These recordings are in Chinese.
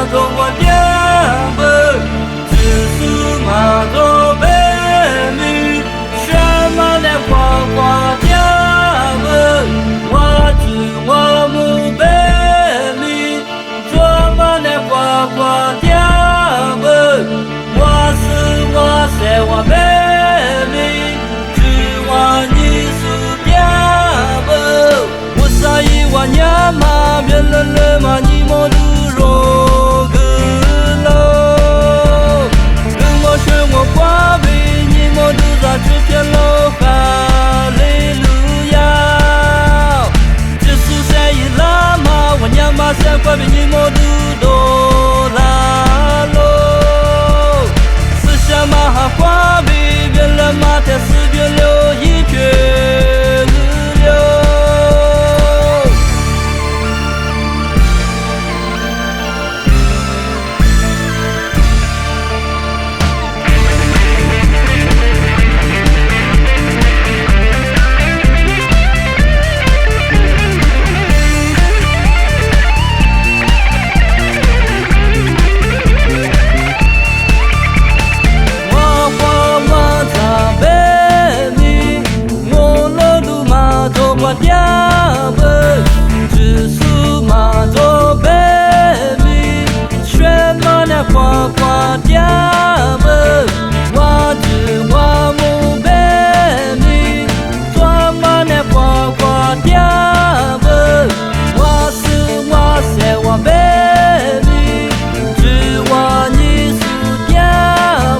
马头我点本，只是马头白米，什么来花花点本，我只我母白米，怎么来花花点本，我是我在我白米，只我你是点本，我啥一万年嘛，别人了嘛你莫都肉个喽，跟我学我挂背，你莫都在这片喽，哈利路亚，就是谁一拉嘛，我娘嘛在挂背，你莫都多拉喽，思想嘛哈挂背，别人嘛在四边留一圈流。我点本，只是马头白米，全马来花花点本，我只我母白米，专马来花花点本，我是我在我白米，只我你是点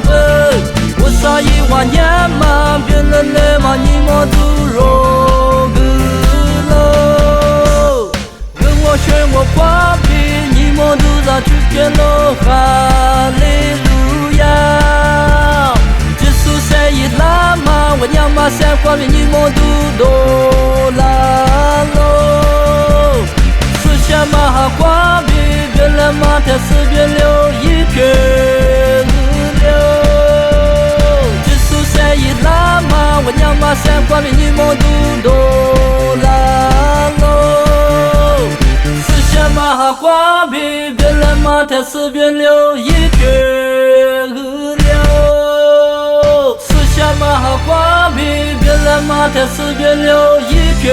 本，我啥一万年嘛，别人来嘛你莫都肉。选我挂背，你莫都在去变喽，哈利路亚。这是谁一拉嘛，我娘嘛想挂背，你莫都多拉喽。思想嘛哈挂背，别人嘛在四边留一片流。这是谁一拉嘛，我娘嘛想挂背，你莫都多拉喽。想马哈挂背，别人嘛在四边留一圈流。思想马哈挂背，别人嘛在四边留一圈。